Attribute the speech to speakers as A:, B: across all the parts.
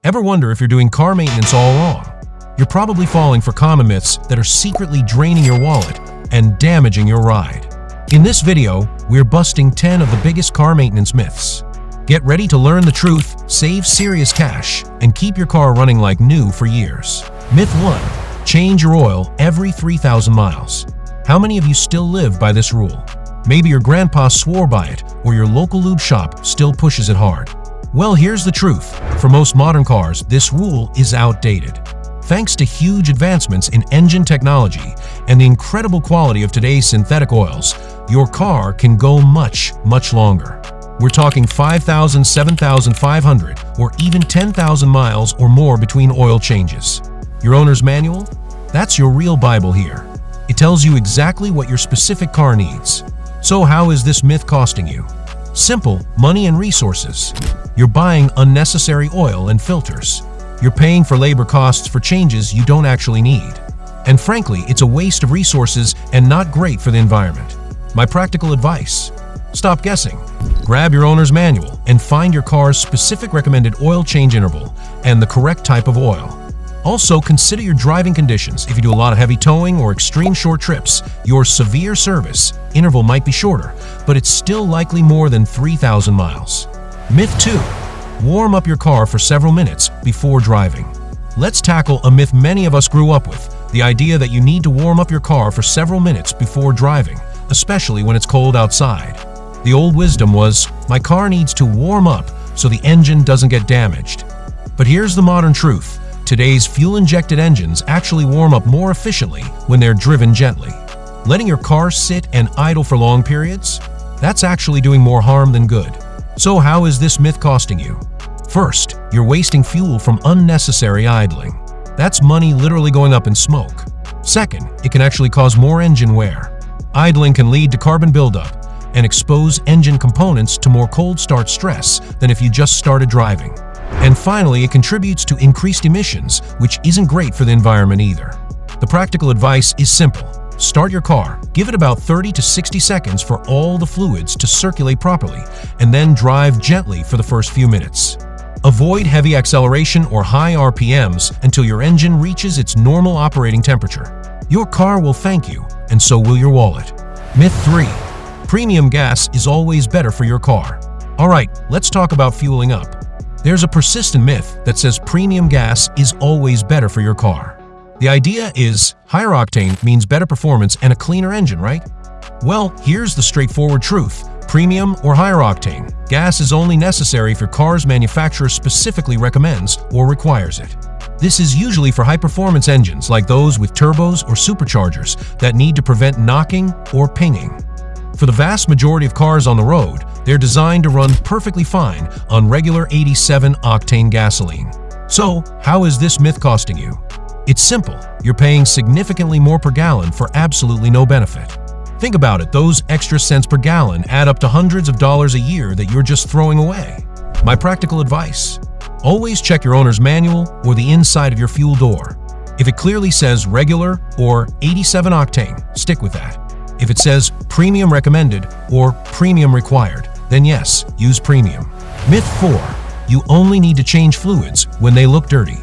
A: Ever wonder if you're doing car maintenance all wrong? You're probably falling for common myths that are secretly draining your wallet and damaging your ride. In this video, we're busting 10 of the biggest car maintenance myths. Get ready to learn the truth, save serious cash, and keep your car running like new for years. Myth 1. Change your oil every 3,000 miles. How many of you still live by this rule? Maybe your grandpa swore by it, or your local lube shop still pushes it hard. Well, here's the truth. For most modern cars, this rule is outdated. Thanks to huge advancements in engine technology and the incredible quality of today's synthetic oils, your car can go much, much longer. We're talking 5,000, 7,500, or even 10,000 miles or more between oil changes. Your owner's manual? That's your real Bible here. It tells you exactly what your specific car needs. So how is this myth costing you? Simple: money and resources. You're buying unnecessary oil and filters. You're paying for labor costs for changes you don't actually need. And frankly, it's a waste of resources and not great for the environment. My practical advice: stop guessing. Grab your owner's manual and find your car's specific recommended oil change interval and the correct type of oil. Also, consider your driving conditions. If you do a lot of heavy towing or extreme short trips, your severe service interval might be shorter, but it's still likely more than 3,000 miles. Myth 2. Warm up your car for several minutes before driving. Let's tackle a myth many of us grew up with: the idea that you need to warm up your car for several minutes before driving, especially when it's cold outside. The old wisdom was, my car needs to warm up so the engine doesn't get damaged. But here's the modern truth. Today's fuel-injected engines actually warm up more efficiently when they're driven gently. Letting your car sit and idle for long periods? That's actually doing more harm than good. So how is this myth costing you? First, you're wasting fuel from unnecessary idling. That's money literally going up in smoke. Second, it can actually cause more engine wear. Idling can lead to carbon buildup and expose engine components to more cold start stress than if you just started driving. And finally, it contributes to increased emissions, which isn't great for the environment either. The practical advice is simple. Start your car, give it about 30 to 60 seconds for all the fluids to circulate properly, and then drive gently for the first few minutes. Avoid heavy acceleration or high RPMs until your engine reaches its normal operating temperature. Your car will thank you, and so will your wallet. Myth 3. Premium gas is always better for your car. Alright, let's talk about fueling up. There's a persistent myth that says premium gas is always better for your car. The idea is higher octane means better performance and a cleaner engine, right? Well, here's the straightforward truth. Premium or higher octane, gas is only necessary if your car's manufacturer specifically recommends or requires it. This is usually for high-performance engines like those with turbos or superchargers that need to prevent knocking or pinging. For the vast majority of cars on the road, they're designed to run perfectly fine on regular 87-octane gasoline. So, how is this myth costing you? It's simple. You're paying significantly more per gallon for absolutely no benefit. Think about it, those extra cents per gallon add up to hundreds of dollars a year that you're just throwing away. My practical advice: always check your owner's manual or the inside of your fuel door. If it clearly says regular or 87 octane, stick with that. If it says premium recommended or premium required, then yes, use premium. Myth 4. You only need to change fluids when they look dirty.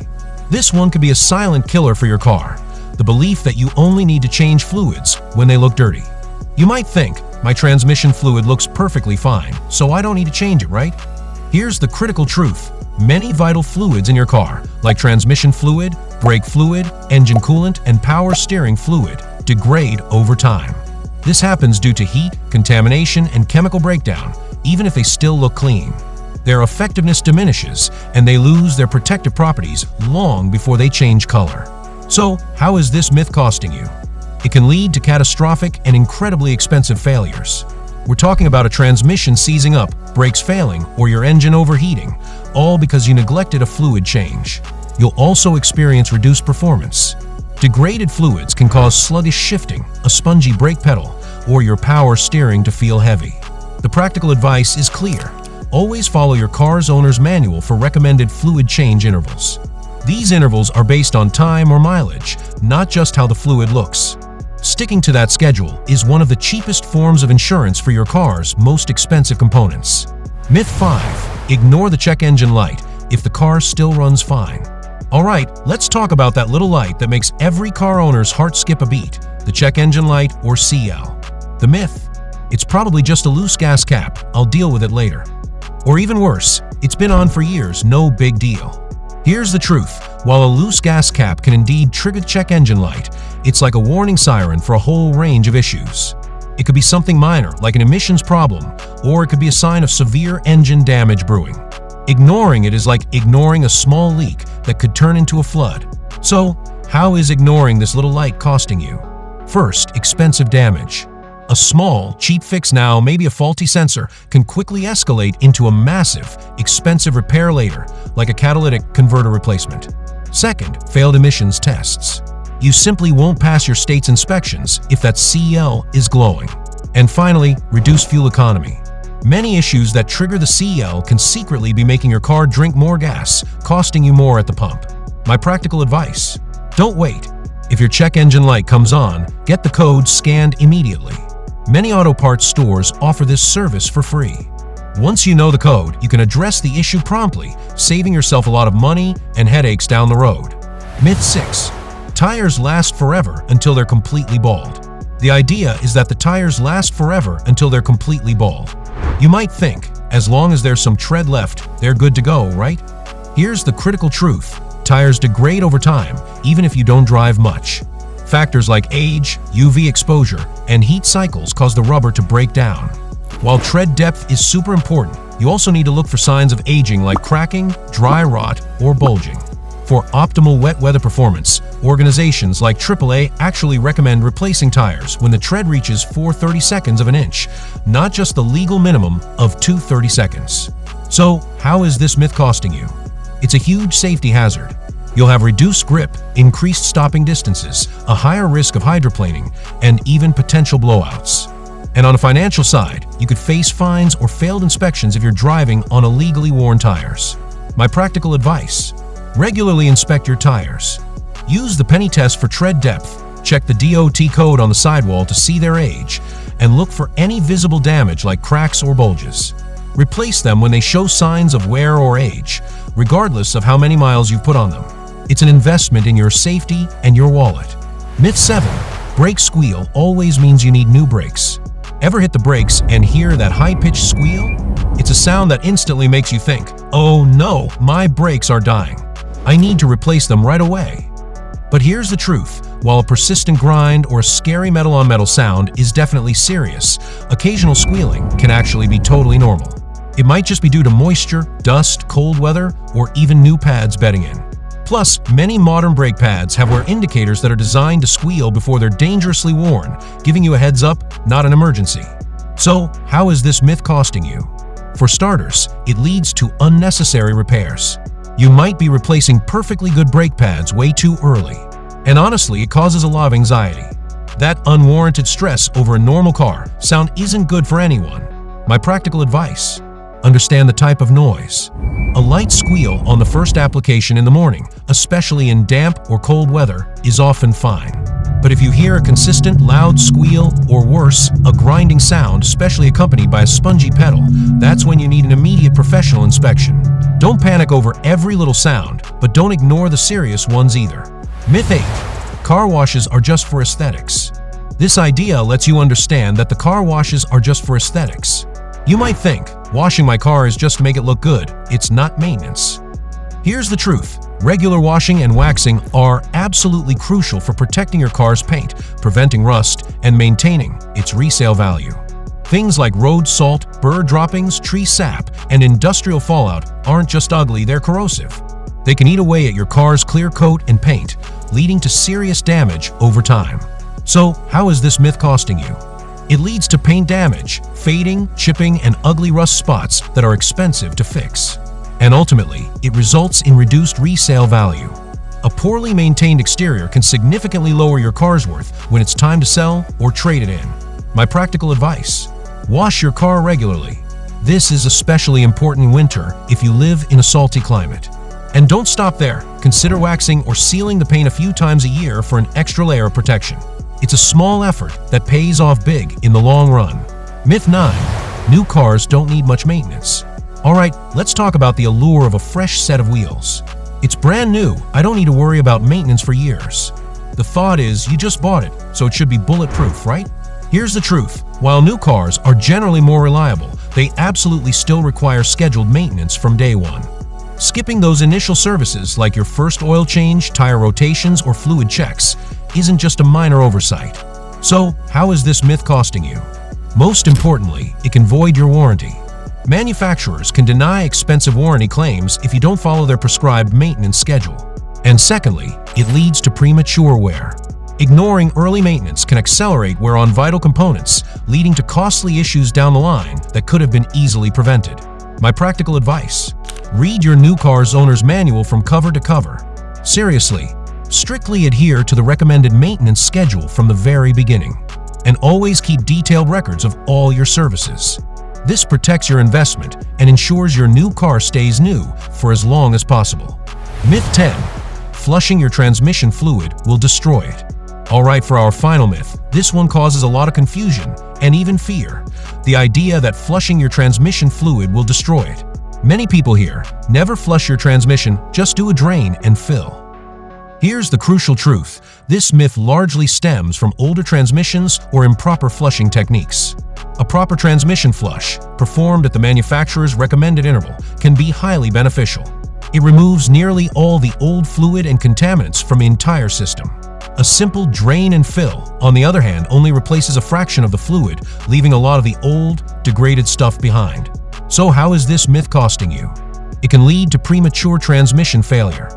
A: This one could be a silent killer for your car. The belief that you only need to change fluids when they look dirty. You might think, my transmission fluid looks perfectly fine, so I don't need to change it, right? Here's the critical truth. Many vital fluids in your car, like transmission fluid, brake fluid, engine coolant, and power steering fluid, degrade over time. This happens due to heat, contamination, and chemical breakdown, even if they still look clean. Their effectiveness diminishes, and they lose their protective properties long before they change color. So, how is this myth costing you? It can lead to catastrophic and incredibly expensive failures. We're talking about a transmission seizing up, brakes failing, or your engine overheating, all because you neglected a fluid change. You'll also experience reduced performance. Degraded fluids can cause sluggish shifting, a spongy brake pedal, or your power steering to feel heavy. The practical advice is clear. Always follow your car's owner's manual for recommended fluid change intervals. These intervals are based on time or mileage, not just how the fluid looks. Sticking to that schedule is one of the cheapest forms of insurance for your car's most expensive components. Myth 5. Ignore the check engine light if the car still runs fine. Alright, let's talk about that little light that makes every car owner's heart skip a beat, the check engine light or CL. The myth? It's probably just a loose gas cap, I'll deal with it later. Or even worse, it's been on for years, no big deal. Here's the truth, while a loose gas cap can indeed trigger the check engine light, it's like a warning siren for a whole range of issues. It could be something minor, like an emissions problem, or it could be a sign of severe engine damage brewing. Ignoring it is like ignoring a small leak that could turn into a flood. So, how is ignoring this little light costing you? First, expensive damage. A small, cheap fix now, maybe a faulty sensor, can quickly escalate into a massive, expensive repair later, like a catalytic converter replacement. Second, failed emissions tests. You simply won't pass your state's inspections if that CL is glowing. And finally, reduced fuel economy. Many issues that trigger the CL can secretly be making your car drink more gas, costing you more at the pump. My practical advice: don't wait. If your check engine light comes on, get the code scanned immediately. Many auto parts stores offer this service for free. Once you know the code, you can address the issue promptly, saving yourself a lot of money and headaches down the road. Myth 6. Tires last forever until they're completely bald. The idea is that the tires last forever until they're completely bald. You might think, as long as there's some tread left, they're good to go, right? Here's the critical truth. Tires degrade over time, even if you don't drive much. Factors like age, UV exposure, and heat cycles cause the rubber to break down. While tread depth is super important, you also need to look for signs of aging like cracking, dry rot, or bulging. For optimal wet weather performance, organizations like AAA actually recommend replacing tires when the tread reaches 4/32 of an inch, not just the legal minimum of 2/32. So, how is this myth costing you? It's a huge safety hazard. You'll have reduced grip, increased stopping distances, a higher risk of hydroplaning, and even potential blowouts. And on a financial side, you could face fines or failed inspections if you're driving on illegally worn tires. My practical advice: regularly inspect your tires. Use the penny test for tread depth, check the DOT code on the sidewall to see their age, and look for any visible damage like cracks or bulges. Replace them when they show signs of wear or age, regardless of how many miles you've put on them. It's an investment in your safety and your wallet. Myth 7. Brake squeal always means you need new brakes. Ever hit the brakes and hear that high-pitched squeal? It's a sound that instantly makes you think, oh no, my brakes are dying. I need to replace them right away. But here's the truth. While a persistent grind or a scary metal-on-metal sound is definitely serious, occasional squealing can actually be totally normal. It might just be due to moisture, dust, cold weather, or even new pads bedding in. Plus, many modern brake pads have wear indicators that are designed to squeal before they're dangerously worn, giving you a heads up, not an emergency. So, how is this myth costing you? For starters, it leads to unnecessary repairs. You might be replacing perfectly good brake pads way too early. And honestly, it causes a lot of anxiety. That unwarranted stress over a normal car sound isn't good for anyone. My practical advice: understand the type of noise. A light squeal on the first application in the morning, especially in damp or cold weather, is often fine. But if you hear a consistent, loud squeal, or worse, a grinding sound, especially accompanied by a spongy pedal, that's when you need an immediate professional inspection. Don't panic over every little sound, but don't ignore the serious ones either. Myth 8. Car washes are just for aesthetics. This idea lets you understand that the car washes are just for aesthetics. You might think, washing my car is just to make it look good. It's not maintenance. Here's the truth. Regular washing and waxing are absolutely crucial for protecting your car's paint, preventing rust, and maintaining its resale value. Things like road salt, bird droppings, tree sap, and industrial fallout aren't just ugly, they're corrosive. They can eat away at your car's clear coat and paint, leading to serious damage over time. So, how is this myth costing you? It leads to paint damage, fading, chipping, and ugly rust spots that are expensive to fix. And ultimately, it results in reduced resale value. A poorly maintained exterior can significantly lower your car's worth when it's time to sell or trade it in. My practical advice: wash your car regularly. This is especially important in winter if you live in a salty climate. And don't stop there. Consider waxing or sealing the paint a few times a year for an extra layer of protection. It's a small effort that pays off big in the long run. Myth 9. New cars don't need much maintenance. Alright, let's talk about the allure of a fresh set of wheels. It's brand new, I don't need to worry about maintenance for years. The thought is, you just bought it, so it should be bulletproof, right? Here's the truth. While new cars are generally more reliable, they absolutely still require scheduled maintenance from day one. Skipping those initial services like your first oil change, tire rotations, or fluid checks isn't just a minor oversight. So, how is this myth costing you? Most importantly, it can void your warranty. Manufacturers can deny expensive warranty claims if you don't follow their prescribed maintenance schedule. And secondly, it leads to premature wear. Ignoring early maintenance can accelerate wear on vital components, leading to costly issues down the line that could have been easily prevented. My practical advice: read your new car's owner's manual from cover to cover. Seriously, strictly adhere to the recommended maintenance schedule from the very beginning. And always keep detailed records of all your services. This protects your investment and ensures your new car stays new for as long as possible. Myth 10. Flushing your transmission fluid will destroy it. Alright, for our final myth, this one causes a lot of confusion and even fear. The idea that flushing your transmission fluid will destroy it. Many people hear, never flush your transmission, just do a drain and fill. Here's the crucial truth. This myth largely stems from older transmissions or improper flushing techniques. A proper transmission flush, performed at the manufacturer's recommended interval, can be highly beneficial. It removes nearly all the old fluid and contaminants from the entire system. A simple drain and fill, on the other hand, only replaces a fraction of the fluid, leaving a lot of the old, degraded stuff behind. So how is this myth costing you? It can lead to premature transmission failure.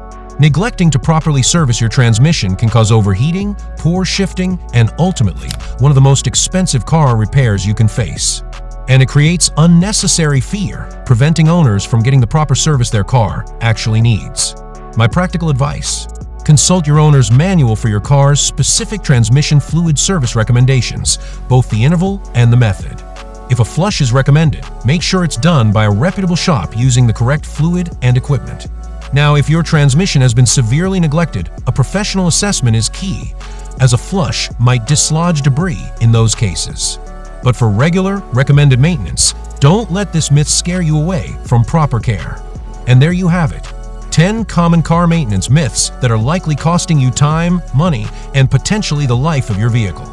A: Neglecting to properly service your transmission can cause overheating, poor shifting, and ultimately, one of the most expensive car repairs you can face. And it creates unnecessary fear, preventing owners from getting the proper service their car actually needs. My practical advice: consult your owner's manual for your car's specific transmission fluid service recommendations, both the interval and the method. If a flush is recommended, make sure it's done by a reputable shop using the correct fluid and equipment. Now, if your transmission has been severely neglected, a professional assessment is key, as a flush might dislodge debris in those cases. But for regular, recommended maintenance, don't let this myth scare you away from proper care. And there you have it. 10 common car maintenance myths that are likely costing you time, money, and potentially the life of your vehicle.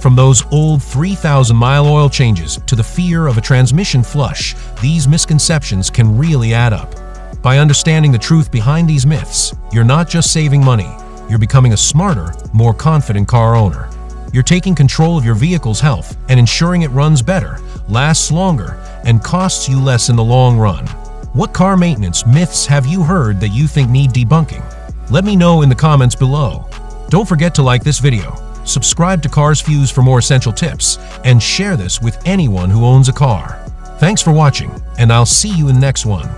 A: From those old 3,000-mile oil changes to the fear of a transmission flush, these misconceptions can really add up. By understanding the truth behind these myths, you're not just saving money, you're becoming a smarter, more confident car owner. You're taking control of your vehicle's health and ensuring it runs better, lasts longer, and costs you less in the long run. What car maintenance myths have you heard that you think need debunking? Let me know in the comments below. Don't forget to like this video, subscribe to Cars Fuse for more essential tips, and share this with anyone who owns a car. Thanks for watching, and I'll see you in the next one.